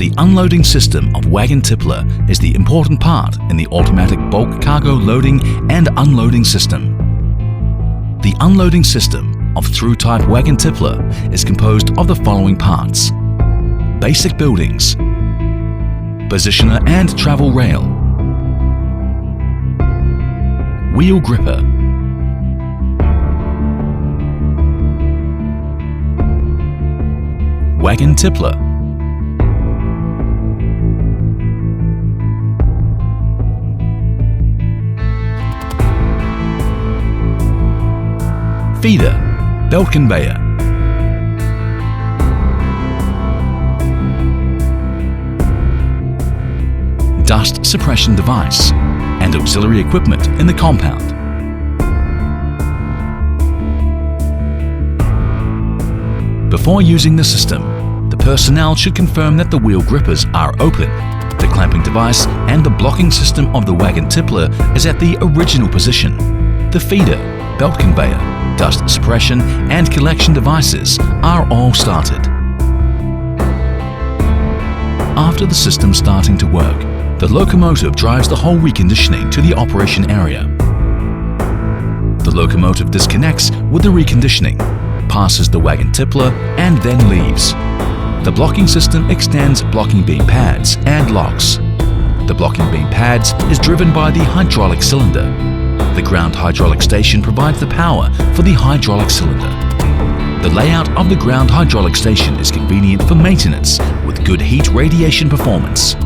The unloading system of wagon tippler is the important part in the automatic bulk cargo loading and unloading system. The unloading system of through-type wagon tippler is composed of the following parts: basic buildings, positioner and travel rail, wheel gripper, wagon tippler, feeder, belt conveyor, dust suppression device, and auxiliary equipment in the compound. Before using the system, the personnel should confirm that the wheel grippers are open, the clamping device and the blocking system of the wagon tippler is at the original position. The feeder, belt conveyor, dust suppression and collection devices are all started. After the system starting to work, the locomotive drives the whole reconditioning to the operation area. The locomotive disconnects with the reconditioning, passes the wagon tippler and then leaves. The blocking system extends blocking beam pads and locks. The blocking beam pads is driven by the hydraulic cylinder. The ground hydraulic station provides the power for the hydraulic cylinder. The layout of the ground hydraulic station is convenient for maintenance with good heat radiation performance.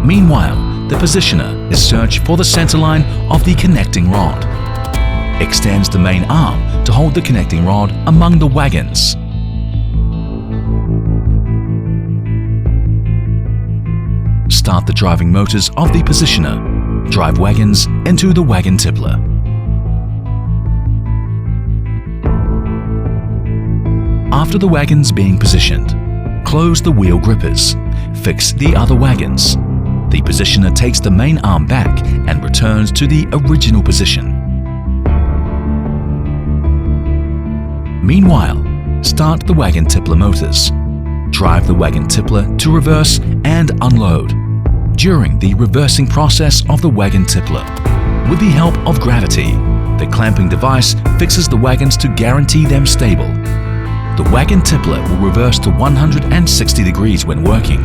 Meanwhile, the positioner is searched for the centerline of the connecting rod. Extends the main arm to hold the connecting rod among the wagons. Start the driving motors of the positioner. Drive wagons into the wagon tippler. After the wagons being positioned, close the wheel grippers. Fix the other wagons. The positioner takes the main arm back and returns to the original position. Meanwhile, start the wagon tippler motors. Drive the wagon tippler to reverse and unload. During the reversing process of the wagon tippler, with the help of gravity, the clamping device fixes the wagons to guarantee them stable. The wagon tippler will reverse to 160 degrees when working.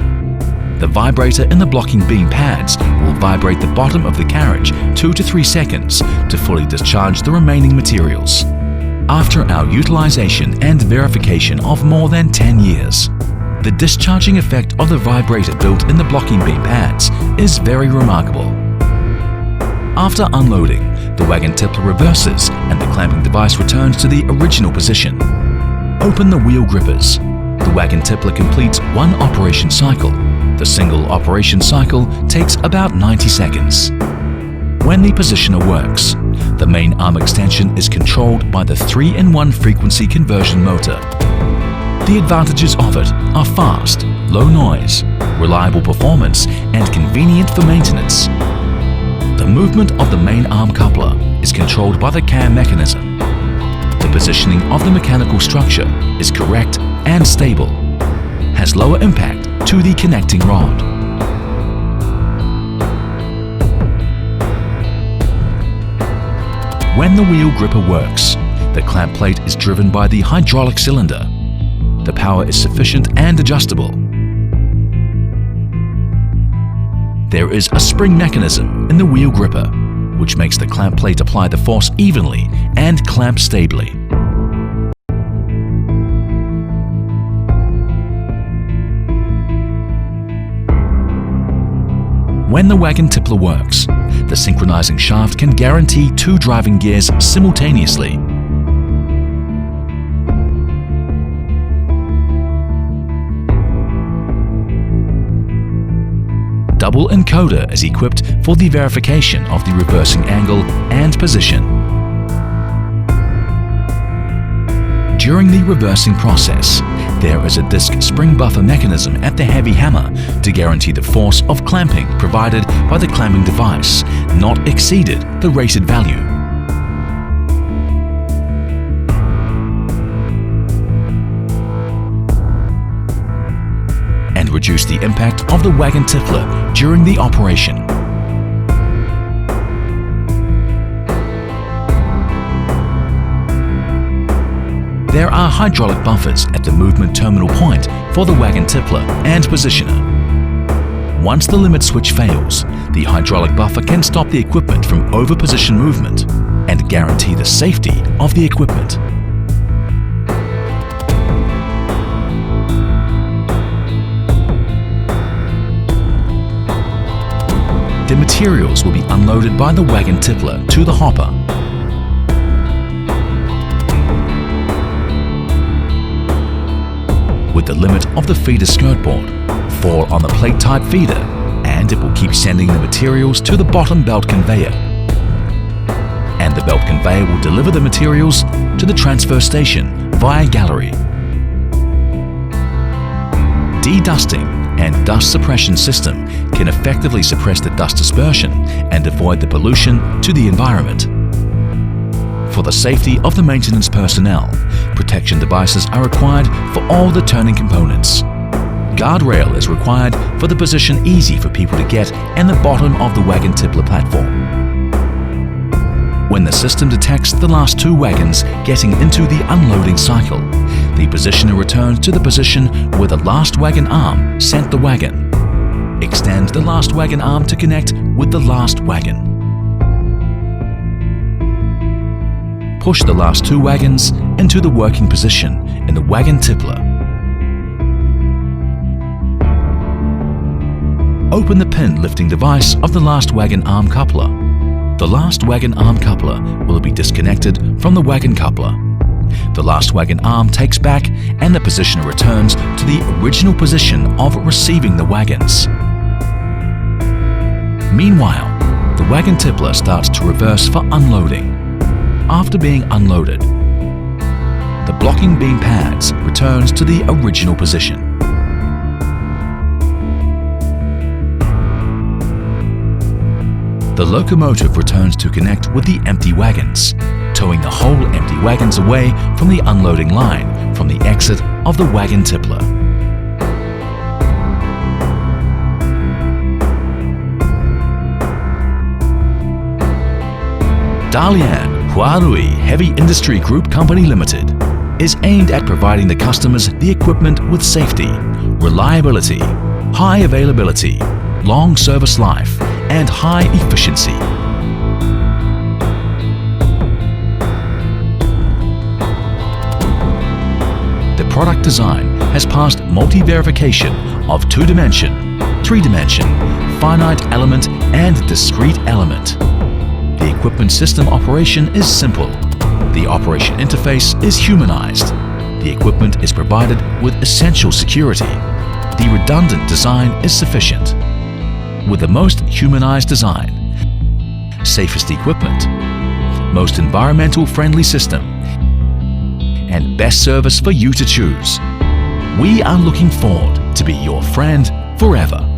The vibrator in the blocking beam pads will vibrate the bottom of the carriage 2 to 3 seconds to fully discharge the remaining materials. After our utilization and verification of more than 10 years, the discharging effect of the vibrator built in the blocking beam pads is very remarkable. After unloading, the wagon tippler reverses and the clamping device returns to the original position. Open the wheel grippers. The wagon tippler completes one operation cycle. The single operation cycle takes about 90 seconds. When the positioner works, the main arm extension is controlled by the 3-in-1 frequency conversion motor. The advantages of it are fast, low noise, reliable performance, and convenient for maintenance. The movement of the main arm coupler is controlled by the cam mechanism. The positioning of the mechanical structure is correct and stable, has lower impact to the connecting rod. When the wheel gripper works, the clamp plate is driven by the hydraulic cylinder. The power is sufficient and adjustable. There is a spring mechanism in the wheel gripper, which makes the clamp plate apply the force evenly and clamp stably. When the wagon tippler works, the synchronizing shaft can guarantee 2 driving gears simultaneously. Double encoder is equipped for the verification of the reversing angle and position. During the reversing process, there is a disc spring buffer mechanism at the heavy hammer to guarantee the force of clamping provided by the clamping device not exceeded the rated value. And reduce the impact of the wagon tippler during the operation. There are hydraulic buffers at the movement terminal point for the wagon tippler and positioner. Once the limit switch fails, the hydraulic buffer can stop the equipment from over-position movement and guarantee the safety of the equipment. The materials will be unloaded by the wagon tippler to the hopper. With the limit of the feeder skirt board, fall on the plate-type feeder, and it will keep sending the materials to the bottom belt conveyor. And the belt conveyor will deliver the materials to the transfer station via gallery. De-dusting and dust suppression system can effectively suppress the dust dispersion and avoid the pollution to the environment. For the safety of the maintenance personnel, protection devices are required for all the turning components. Guardrail is required for the position easy for people to get and the bottom of the wagon tippler platform. When the system detects the last two wagons getting into the unloading cycle, the positioner returns to the position where the last wagon arm sent the wagon. Extend the last wagon arm to connect with the last wagon. Push the last two wagons into the working position in the wagon tippler. Open the pin lifting device of the last wagon arm coupler. The last wagon arm coupler will be disconnected from the wagon coupler. The last wagon arm takes back and the positioner returns to the original position of receiving the wagons. Meanwhile, the wagon tippler starts to reverse for unloading. After being unloaded, the blocking beam pads returns to the original position. The locomotive returns to connect with the empty wagons, towing the whole empty wagons away from the unloading line from the exit of the wagon tippler. Dalian Huarui Heavy Industry Group Company Limited is aimed at providing the customers the equipment with safety, reliability, high availability, long service life, and high efficiency. The product design has passed multi-verification of 2-dimension, 3-dimension, finite element, and discrete element. The equipment system operation is simple. The operation interface is humanized. The equipment is provided with essential security. The redundant design is sufficient. With the most humanized design, safest equipment, most environmental friendly system, and best service for you to choose, we are looking forward to be your friend forever.